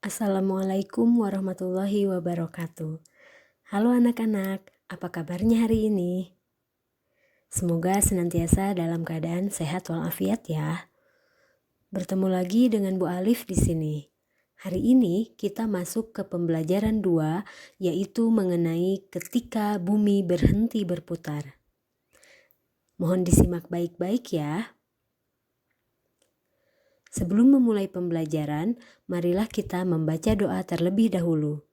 Assalamualaikum warahmatullahi wabarakatuh. Halo anak-anak, apa kabarnya hari ini? Semoga senantiasa dalam keadaan sehat walafiat ya. Bertemu lagi dengan Bu Alif di sini. Hari ini kita masuk ke pembelajaran 2, yaitu mengenai ketika bumi berhenti berputar. Mohon disimak baik-baik ya. Sebelum memulai pembelajaran, marilah kita membaca doa terlebih dahulu.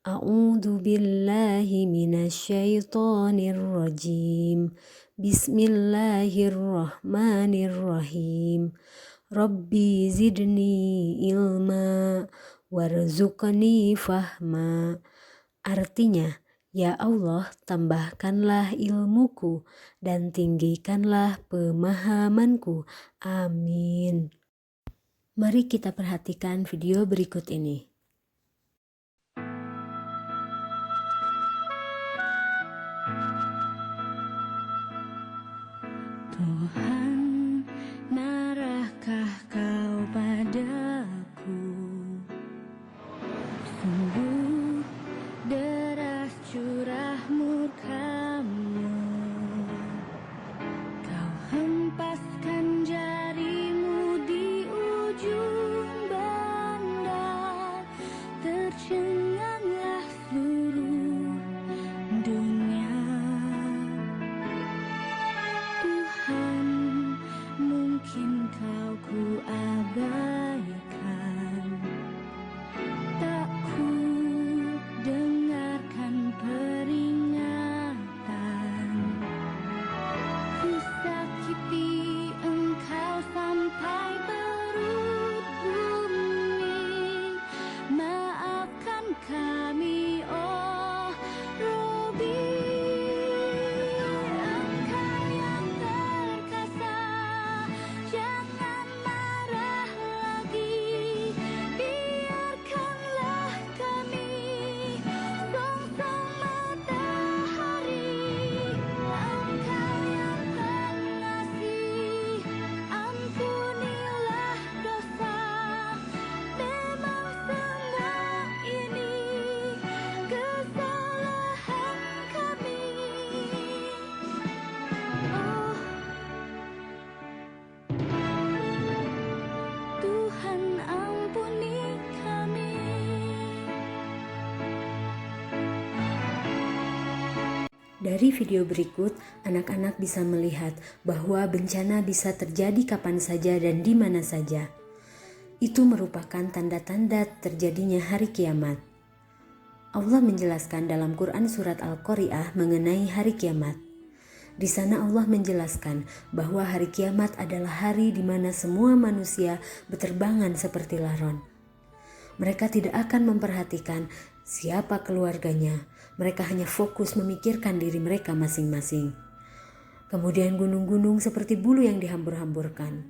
A'udzu billahi minasyaitonir rajim. Bismillahirrahmanirrahim. Rabbi zidni ilma warzuqni fahma. Artinya, ya Allah, tambahkanlah ilmuku dan tinggikanlah pemahamanku. Amin. Mari kita perhatikan video berikut ini. Tuhan, marahkah kau padaku? Sungguh deras curah murka-Mu. Kau hempaskan jarimu di ujung banda, tercenganglah seluruh dunia. Tuhan, mungkin kau ku abaikan, tak ku dengarkan peringatan. Ku sakiti Engkau sampai perut bumi. Maafkan kami, oh Robi. Engkau yang perkasa, jangan marah lagi. Biarkanlah kami songsong matahari. Engkau yang pengasih, ampunilah dosa. Memang semua ini kesalahan kami. Oh Tuhan, ampuni kami. Dari video berikut, anak-anak bisa melihat bahwa bencana bisa terjadi kapan saja dan di mana saja. Itu merupakan tanda-tanda terjadinya hari kiamat. Allah menjelaskan dalam Quran surat Al-Qari'ah mengenai hari kiamat. Di sana Allah menjelaskan bahwa hari kiamat adalah hari di mana semua manusia berterbangan seperti laron. Mereka tidak akan memperhatikan siapa keluarganya. Mereka hanya fokus memikirkan diri mereka masing-masing. Kemudian gunung-gunung seperti bulu yang dihambur-hamburkan.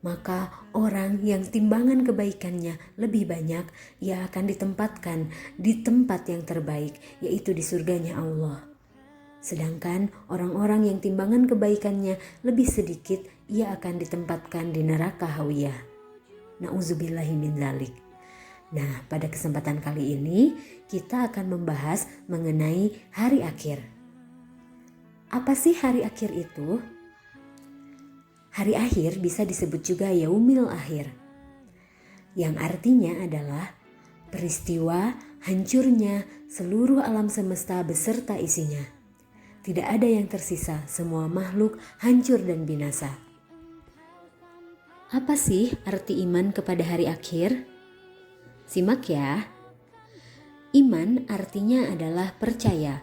Maka orang yang timbangan kebaikannya lebih banyak, ia akan ditempatkan di tempat yang terbaik, yaitu di surganya Allah. Sedangkan orang-orang yang timbangan kebaikannya lebih sedikit, ia akan ditempatkan di neraka hawiyah. Na'udzubillahi min dzalik. Nah, pada kesempatan kali ini kita akan membahas mengenai hari akhir. Apa sih hari akhir itu? Hari akhir bisa disebut juga yaumil akhir, yang artinya adalah peristiwa hancurnya seluruh alam semesta beserta isinya. Tidak ada yang tersisa, semua makhluk hancur dan binasa. Apa sih arti iman kepada hari akhir? Simak ya. Iman artinya adalah percaya.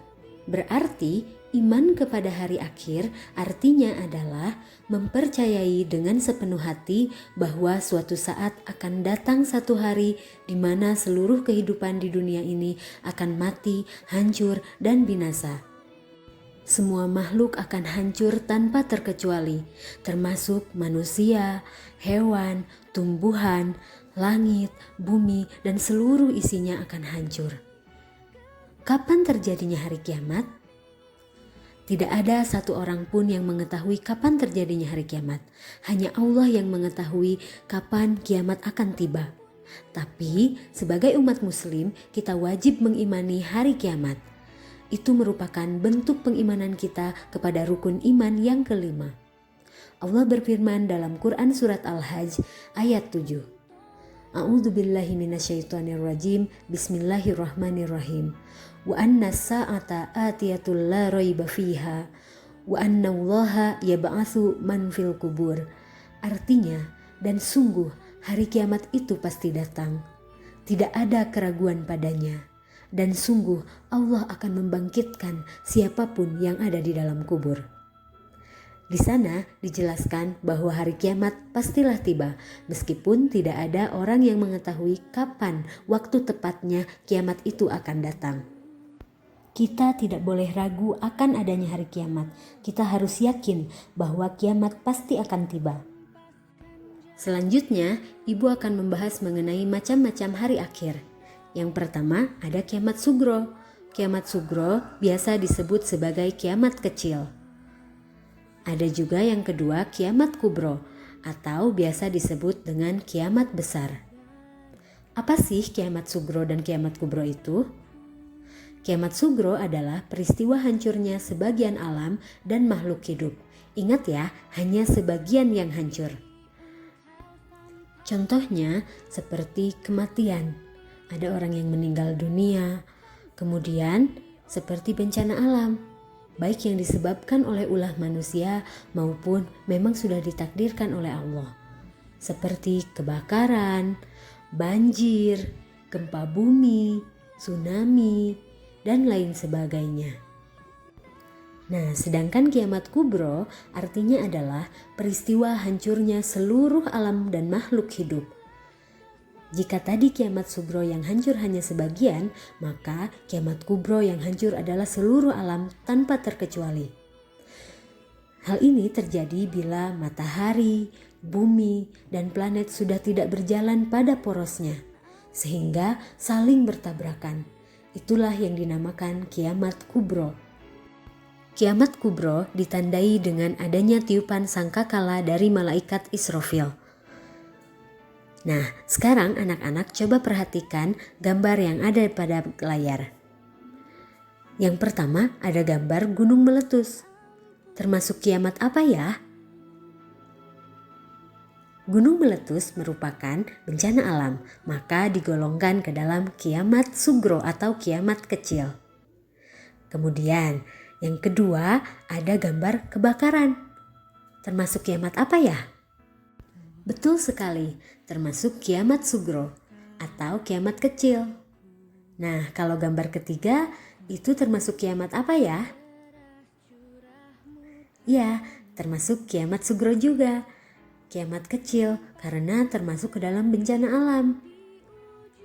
Berarti iman kepada hari akhir artinya adalah mempercayai dengan sepenuh hati bahwa suatu saat akan datang satu hari di mana seluruh kehidupan di dunia ini akan mati, hancur, dan binasa. Semua makhluk akan hancur tanpa terkecuali, termasuk manusia, hewan, tumbuhan, langit, bumi, dan seluruh isinya akan hancur. Kapan terjadinya hari kiamat? Tidak ada satu orang pun yang mengetahui kapan terjadinya hari kiamat. Hanya Allah yang mengetahui kapan kiamat akan tiba. Tapi sebagai umat muslim, kita wajib mengimani hari kiamat. Itu merupakan bentuk pengimanan kita kepada rukun iman yang kelima. Allah berfirman dalam Quran surat Al-Hajj ayat 7. A'udzubillahi minasyaitonirrajim. Bismillahirrahmanirrahim. Wa anna sa'ata atiyatul la raiba fiha wa anna Allaha yab'atsu man fil kubur. Artinya, dan sungguh hari kiamat itu pasti datang. Tidak ada keraguan padanya. Dan sungguh Allah akan membangkitkan siapapun yang ada di dalam kubur. Di sana dijelaskan bahwa hari kiamat pastilah tiba, meskipun tidak ada orang yang mengetahui kapan waktu tepatnya kiamat itu akan datang. Kita tidak boleh ragu akan adanya hari kiamat. Kita harus yakin bahwa kiamat pasti akan tiba. Selanjutnya, Ibu akan membahas mengenai macam-macam hari akhir. Yang pertama ada kiamat sugro. Kiamat sugro biasa disebut sebagai kiamat kecil. Ada juga yang kedua kiamat kubro atau biasa disebut dengan kiamat besar. Apa sih kiamat sugro dan kiamat kubro itu? Kiamat sugro adalah peristiwa hancurnya sebagian alam dan makhluk hidup. Ingat ya, hanya sebagian yang hancur. Contohnya seperti kematian. Ada orang yang meninggal dunia. Kemudian seperti bencana alam, baik yang disebabkan oleh ulah manusia maupun memang sudah ditakdirkan oleh Allah. Seperti kebakaran, banjir, gempa bumi, tsunami, dan lain sebagainya. Nah, sedangkan kiamat kubro artinya adalah peristiwa hancurnya seluruh alam dan makhluk hidup. Jika tadi kiamat sugro yang hancur hanya sebagian, maka kiamat kubro yang hancur adalah seluruh alam tanpa terkecuali. Hal ini terjadi bila matahari, bumi, dan planet sudah tidak berjalan pada porosnya, sehingga saling bertabrakan. Itulah yang dinamakan kiamat kubro. Kiamat kubro ditandai dengan adanya tiupan sangkakala dari malaikat Israfil. Nah, sekarang anak-anak coba perhatikan gambar yang ada pada layar. Yang pertama ada gambar gunung meletus. Termasuk kiamat apa ya? Gunung meletus merupakan bencana alam, maka digolongkan ke dalam kiamat sugro atau kiamat kecil. Kemudian yang kedua ada gambar kebakaran. Termasuk kiamat apa ya? Betul sekali, termasuk kiamat sugro atau kiamat kecil. Nah, kalau gambar ketiga itu termasuk kiamat apa ya? Ya, termasuk kiamat sugro juga. Kiamat kecil karena termasuk ke dalam bencana alam.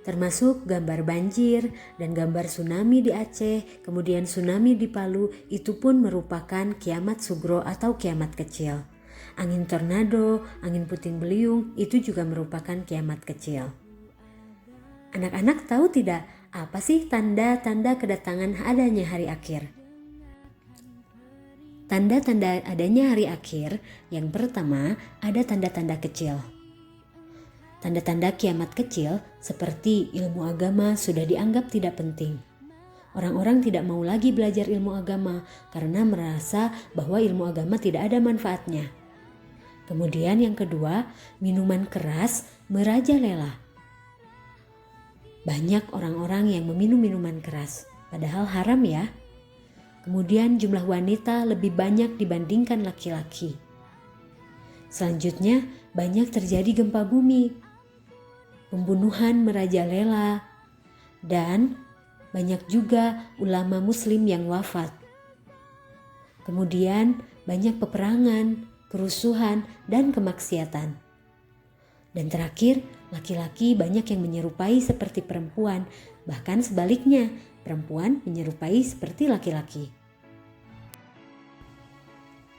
Termasuk gambar banjir dan gambar tsunami di Aceh, kemudian tsunami di Palu, itu pun merupakan kiamat sugro atau kiamat kecil. Angin tornado, angin puting beliung itu juga merupakan kiamat kecil. Anak-anak tahu tidak apa sih tanda-tanda kedatangan adanya hari akhir? Tanda-tanda adanya hari akhir yang pertama ada tanda-tanda kecil. Tanda-tanda kiamat kecil seperti ilmu agama sudah dianggap tidak penting. Orang-orang tidak mau lagi belajar ilmu agama karena merasa bahwa ilmu agama tidak ada manfaatnya. Kemudian yang kedua, minuman keras merajalela. Banyak orang-orang yang meminum minuman keras, padahal haram ya. Kemudian jumlah wanita lebih banyak dibandingkan laki-laki. Selanjutnya, banyak terjadi gempa bumi, pembunuhan merajalela, dan banyak juga ulama muslim yang wafat. Kemudian banyak peperangan, kerusuhan, dan kemaksiatan. Dan terakhir, laki-laki banyak yang menyerupai seperti perempuan, bahkan sebaliknya, perempuan menyerupai seperti laki-laki.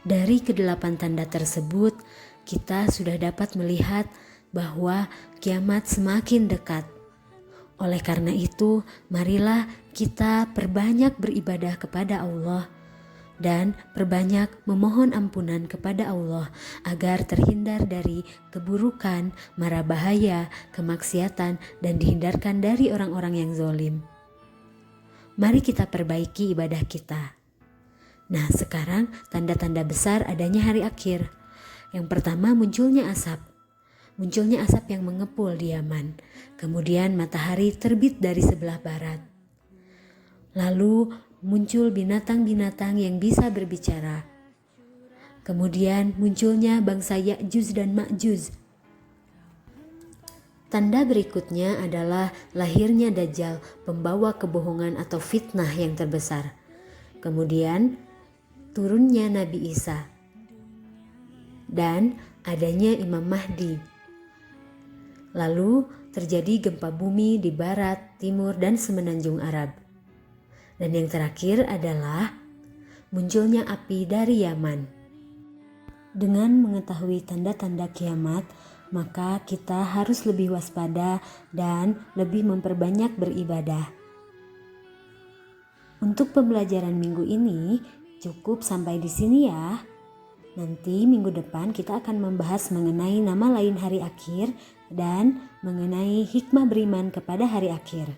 Dari kedelapan tanda tersebut, kita sudah dapat melihat bahwa kiamat semakin dekat. Oleh karena itu, marilah kita perbanyak beribadah kepada Allah, dan perbanyak memohon ampunan kepada Allah agar terhindar dari keburukan, mara bahaya, kemaksiatan, dan dihindarkan dari orang-orang yang zalim. Mari kita perbaiki ibadah kita. Nah, sekarang tanda-tanda besar adanya hari akhir. Yang pertama, munculnya asap. Munculnya asap yang mengepul di Yaman. Kemudian matahari terbit dari sebelah barat. Lalu muncul binatang-binatang yang bisa berbicara. Kemudian munculnya bangsa Ya'juj dan Ma'juj. Tanda berikutnya adalah lahirnya Dajjal, pembawa kebohongan atau fitnah yang terbesar. Kemudian turunnya Nabi Isa dan adanya Imam Mahdi. Lalu terjadi gempa bumi di barat, timur, dan semenanjung Arab. Dan yang terakhir adalah munculnya api dari Yaman. Dengan mengetahui tanda-tanda kiamat, maka kita harus lebih waspada dan lebih memperbanyak beribadah. Untuk pembelajaran minggu ini cukup sampai di sini ya. Nanti minggu depan kita akan membahas mengenai nama lain hari akhir dan mengenai hikmah beriman kepada hari akhir.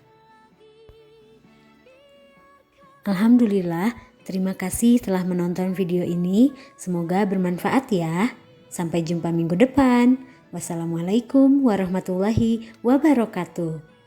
Alhamdulillah, terima kasih telah menonton video ini. Semoga bermanfaat ya. Sampai jumpa minggu depan. Wassalamualaikum warahmatullahi wabarakatuh.